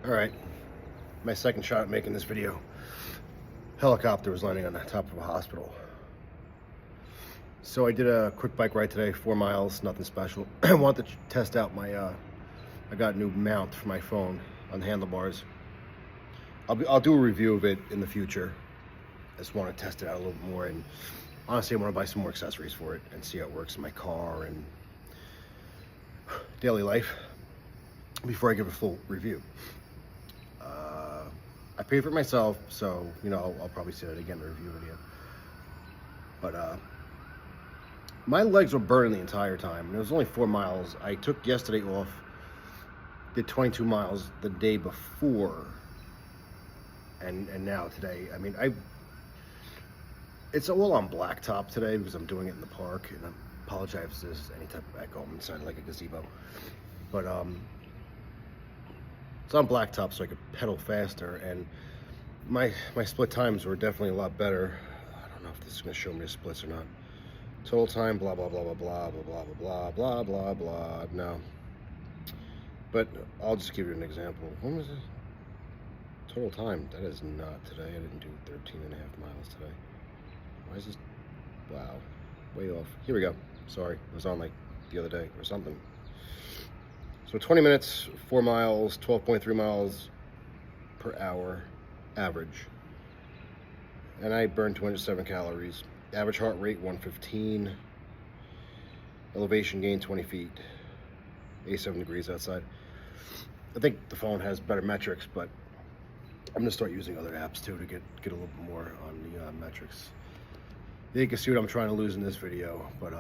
All right, my second shot at making this video. Helicopter was landing on the top of a hospital. So I did a quick bike ride today, 4 miles, nothing special. I wanted to test out my, I got a new mount for my phone on the handlebars. I'll do a review of it in the future. I just want to test it out a little bit more, and honestly I want to buy some more accessories for it and see how it works in my car and daily life before I give a full review. I paid for it myself, so you know I'll probably say that again in the review video. But my legs were burning the entire time, and it was only 4 miles. I took yesterday off, did 22 miles the day before, and now today. I mean, it's all on blacktop today because I'm doing it in the park, and I apologize if there's any type of echo. I'm sounding like a gazebo, but it's on blacktop so I could pedal faster, and my split times were definitely a lot better. I don't know if this is going to show me the splits or not. Total time, blah blah blah blah blah blah blah blah blah blah blah. No, but I'll just give you an example. When was it? Total time. That is not today. I didn't do 13 and a half miles today. Why is this? Wow, way off. Here we go. Sorry, it was on like the other day or something. So 20 minutes, 4 miles, 12.3 miles per hour average. And I burned 207 calories. Average heart rate 115. Elevation gain 20 feet. 87 degrees outside. I think the phone has better metrics, but I'm gonna start using other apps too to get a little bit more on the metrics. You can see what I'm trying to lose in this video, but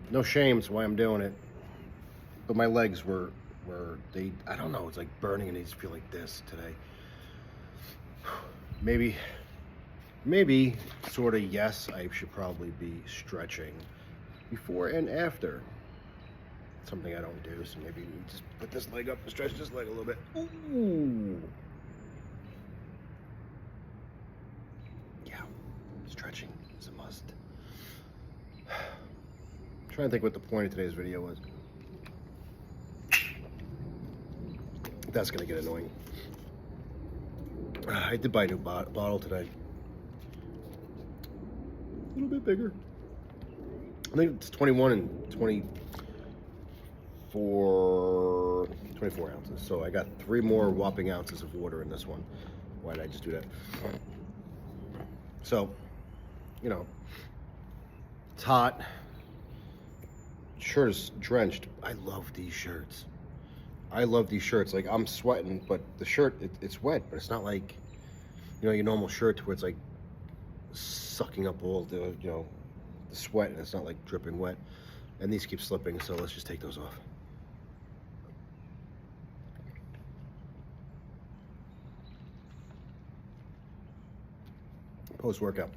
no shame, it's why I'm doing it. But my legs were I don't know, it's like burning, and they just feel like this today. Maybe sort of yes, I should probably be stretching before and after. Something I don't do, so maybe just put this leg up and stretch this leg a little bit. Ooh. Yeah, stretching is a must. I'm trying to think what the point of today's video was. That's gonna get annoying. I did buy a new bottle today. A little bit bigger. I think it's 21 and 24 ounces. So I got 3 more whopping ounces of water in this one. Why did I just do that? So, you know, it's hot. Shirt is drenched. I love these shirts. I love these shirts. Like, I'm sweating, but the shirt, it's wet, but it's not like, you know, your normal shirt where it's like sucking up all the, you know, the sweat, and it's not like dripping wet. And these keep slipping, so let's just take those off. Post-workout.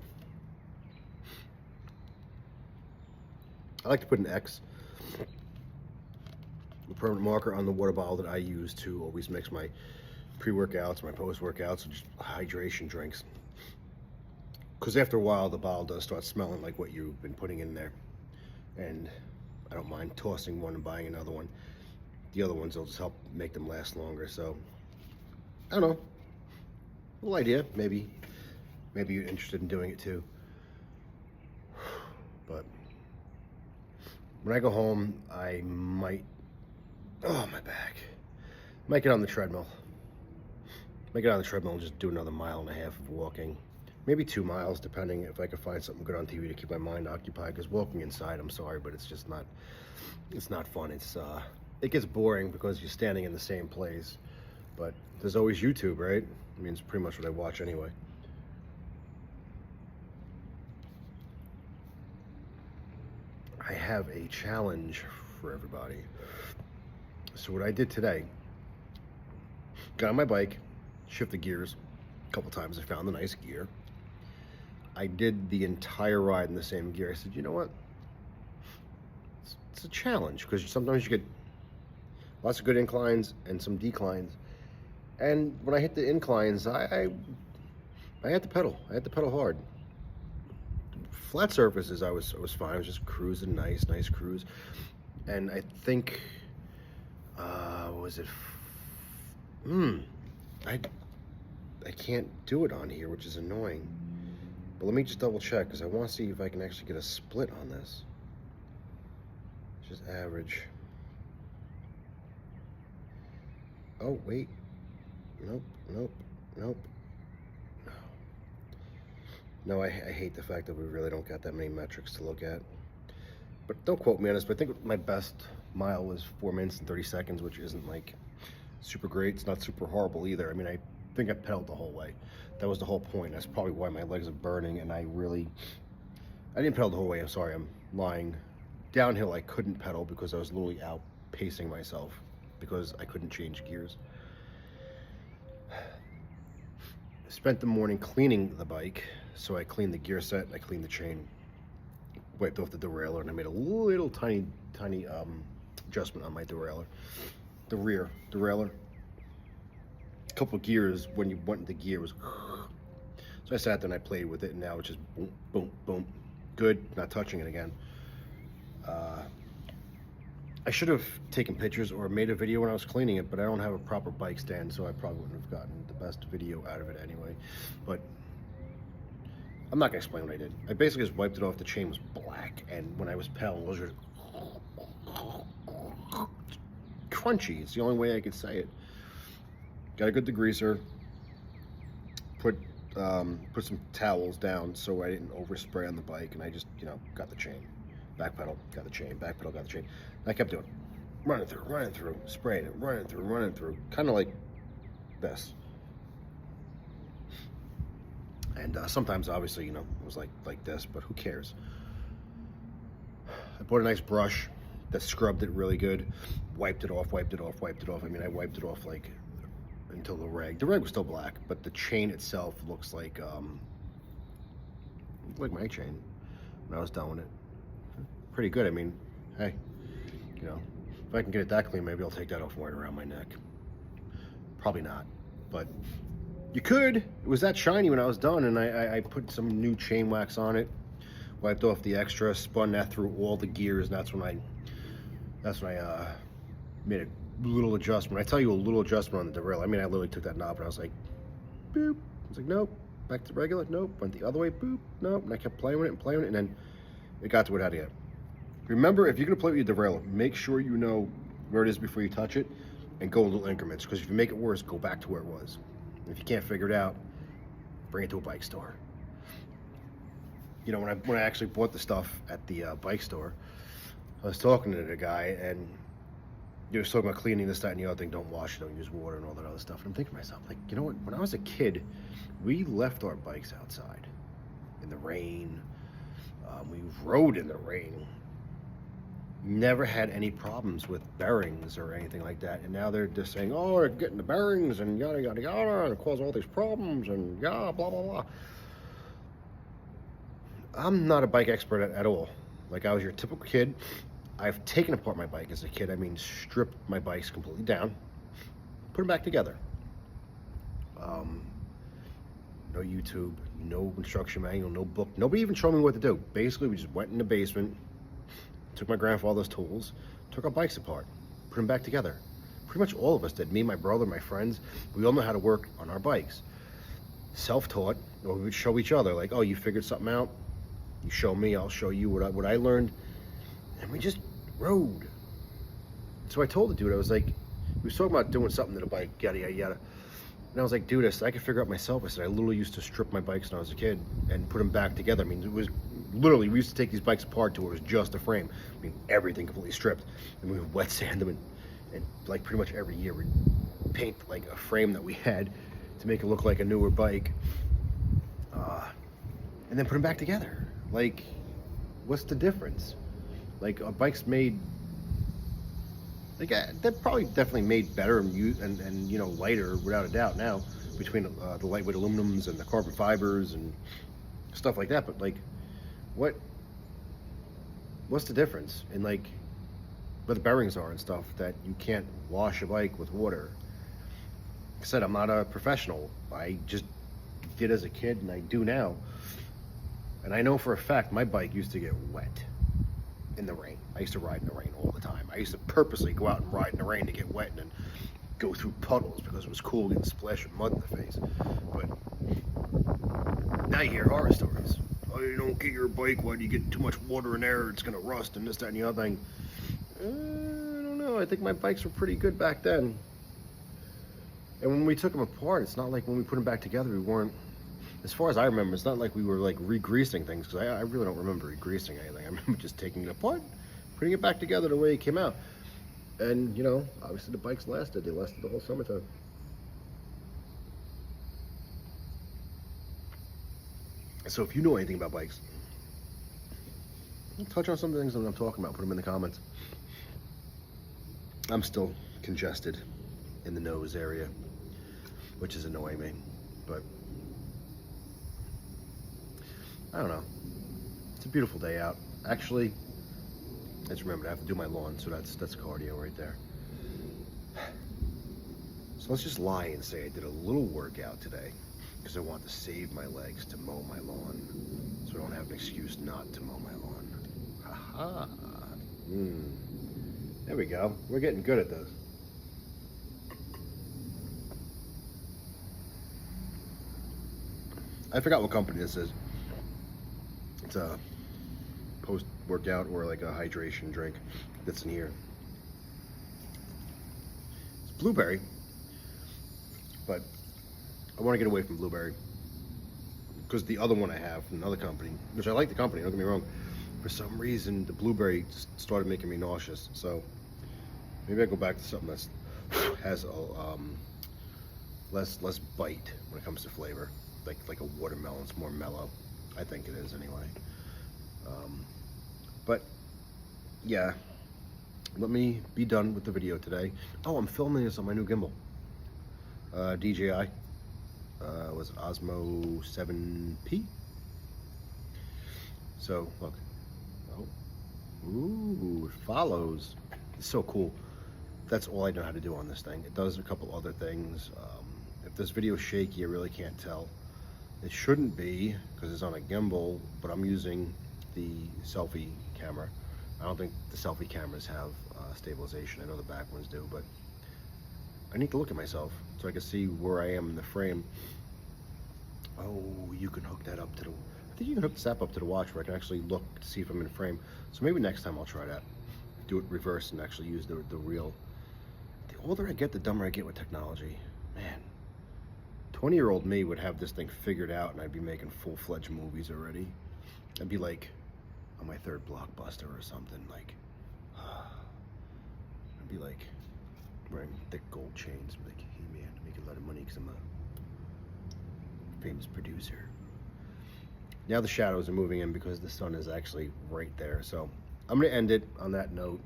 I like to put an X, a permanent marker, on the water bottle that I use to always mix my pre-workouts, my post-workouts, and just hydration drinks. Because after a while, the bottle does start smelling like what you've been putting in there. And I don't mind tossing one and buying another one. The other ones will just help make them last longer. So, I don't know. A little idea. Maybe you're interested in doing it too. But when I go home, I might, oh, my back. Might get on the treadmill. Might get on the treadmill and just do another 1.5 miles of walking. Maybe 2 miles, depending if I can find something good on TV to keep my mind occupied. Because walking inside, I'm sorry, but it's just not, it's not fun. It gets boring because you're standing in the same place. But there's always YouTube, right? I mean, it's pretty much what I watch anyway. I have a challenge for everybody. So what I did today, got on my bike, shifted gears a couple times. I found a nice gear. I did the entire ride in the same gear. I said, you know what? It's a challenge, because sometimes you get lots of good inclines and some declines. And when I hit the inclines, I had to pedal. I had to pedal hard. Flat surfaces, I was fine. I was just cruising, nice cruise. And I think, was it I can't do it on here, which is annoying. But let me just double check, because I want to see if I can actually get a split on this. Just average. Oh, wait. Nope, nope, nope. No, I hate the fact that we really don't got that many metrics to look at. But don't quote me on this, but I think my best mile was 4 minutes and 30 seconds, which isn't like super great. It's not super horrible either. I mean, I think I pedaled the whole way. That was the whole point. That's probably why my legs are burning, and I didn't pedal the whole way. I'm sorry, I'm lying. Downhill, I couldn't pedal because I was literally outpacing myself because I couldn't change gears. I spent the morning cleaning the bike. So I cleaned the gear set, I cleaned the chain, wiped off the derailleur, and I made a little tiny adjustment on my derailleur. The rear derailleur. A couple of gears, when you went into gear, was... So I sat there and I played with it, and now it's just boom, boom, boom. Good, not touching it again. I should have taken pictures or made a video when I was cleaning it, but I don't have a proper bike stand, so I probably wouldn't have gotten the best video out of it anyway. But I'm not gonna explain what I did. I basically just wiped it off. The chain was black, and when I was pedaling, it was just crunchy. It's the only way I could say it. Got a good degreaser. Put some towels down so I didn't overspray on the bike, and I just, got the chain. Back pedal, got the chain. Back pedal, got the chain. And I kept doing it. Running through, spraying it, running through. Kind of like this. And sometimes, obviously, it was like this, but who cares? I bought a nice brush that scrubbed it really good. Wiped it off. I mean, I wiped it off like until the rag was still black, but the chain itself looks like my chain when I was done with it. Pretty good. I mean, hey, if I can get it that clean, maybe I'll take that off and wear it around my neck. Probably not, but you could. It was that shiny when I was done, and I put some new chain wax on it, wiped off the extra, spun that through all the gears, and that's when I made a little adjustment. I tell you, a little adjustment on the derailleur. I mean, I literally took that knob and I was like, boop. I was like, nope. Back to regular. Nope. Went the other way. Boop. Nope. And I kept playing with it, and then it got to it how to get. Remember, if you're gonna play with your derailleur, make sure you know where it is before you touch it, and go in little increments. Because if you make it worse, go back to where it was. If you can't figure it out, bring it to a bike store. When I actually bought the stuff at the bike store, I was talking to the guy, and he was talking about cleaning this, that, and the other thing. Don't wash it, don't use water, and all that other stuff. And I'm thinking to myself, like, you know what? When I was a kid, we left our bikes outside in the rain. We rode in the rain. Never had any problems with bearings or anything like that. And now they're just saying, oh, they're getting the bearings and yada, yada, yada, and it caused all these problems and blah, blah, blah. I'm not a bike expert at all. Like, I was your typical kid. I've taken apart my bike as a kid. I mean, stripped my bikes completely down, put them back together. No YouTube, no instruction manual, no book. Nobody even showed me what to do. Basically, we just went in the basement, took my grandfather's tools, took our bikes apart, put them back together. Pretty much all of us did. Me, my brother, my friends, we all know how to work on our bikes. Self-taught, or we would show each other, like, oh, you figured something out? You show me, I'll show you what I learned. And we just rode. So I told the dude, I was like, he was talking about doing something to the bike, yada, yada, yada. And I was like, dude, I could figure out myself. I said, I literally used to strip my bikes when I was a kid and put them back together. I mean, it was literally, we used to take these bikes apart to where it was just a frame. I mean, everything completely stripped. And we would wet sand them, and like pretty much every year we'd paint like a frame that we had to make it look like a newer bike. And then put them back together. Like, what's the difference? Like, a bike's made, like, they're probably definitely made better and lighter without a doubt now, between the lightweight aluminums and the carbon fibers and stuff like that. But like, what's the difference in like where the bearings are and stuff that you can't wash a bike with water? Like I said, I'm not a professional. I just did as a kid, and I do now. And I know for a fact my bike used to get wet in the rain. I used to ride in the rain all the time. I used to purposely go out and ride in the rain to get wet and then go through puddles because it was cool getting splashed with mud in the face. But now you hear horror stories. Oh, you don't get your bike when you get too much water in there, it's gonna rust and this, that, and the other thing. I don't know. I think my bikes were pretty good back then. And when we took them apart, it's not like when we put them back together, we weren't, as far as I remember, it's not like we were like re-greasing things, because I really don't remember re-greasing anything. I remember just taking it apart, putting it back together the way it came out. And, you know, obviously the bikes lasted. They lasted the whole summertime. So if you know anything about bikes, touch on some of the things that I'm talking about. Put them in the comments. I'm still congested in the nose area, which is annoying me. But I don't know. It's a beautiful day out. Actually, I just remembered I have to do my lawn, so that's cardio right there. So let's just lie and say I did a little workout today because I want to save my legs to mow my lawn, so I don't have an excuse not to mow my lawn. Haha. There we go. We're getting good at this. I forgot what company this is. It's a post-workout or like a hydration drink that's in here. It's blueberry, but I want to get away from blueberry because the other one I have from another company, which I like the company, don't get me wrong, for some reason the blueberry started making me nauseous. So maybe I go back to something that's has a less bite when it comes to flavor, like a watermelon. It's more mellow. I think it is anyway. But yeah, let me be done with the video today. Oh, I'm filming this on my new gimbal, DJI. Was Osmo 7P. So look, oh, ooh, it follows. It's so cool. That's all I know how to do on this thing. It does a couple other things. If this video is shaky, I really can't tell. It shouldn't be because it's on a gimbal, but I'm using the selfie camera. I don't think the selfie cameras have stabilization. I know the back ones do, but I need to look at myself so I can see where I am in the frame. Oh, you can hook that up to the, I think you can hook this app up to the watch where I can actually look to see if I'm in frame. So maybe next time I'll try that. Do it reverse and actually use the real. The older I get, the dumber I get with technology. Man, 20-year-old me would have this thing figured out and I'd be making full-fledged movies already. I'd be like on my third blockbuster or something. Like, I'd be like wearing thick gold chains. Like, hey man, I'm making a lot of money because I'm a famous producer. Now the shadows are moving in because the sun is actually right there. So I'm going to end it on that note.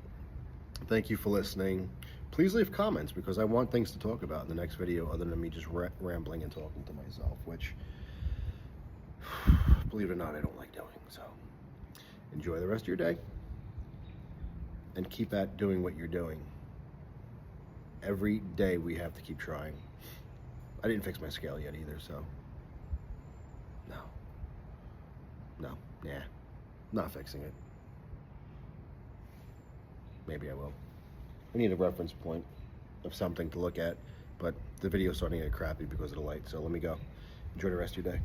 Thank you for listening. Please leave comments because I want things to talk about in the next video other than me just rambling and talking to myself, which, believe it or not, I don't like doing. So enjoy the rest of your day and keep at doing what you're doing. Every day we have to keep trying. I didn't fix my scale yet either, so not fixing it. Maybe I will. I need a reference point of something to look at, but the video's starting to get crappy because of the light, so let me go. Enjoy the rest of your day.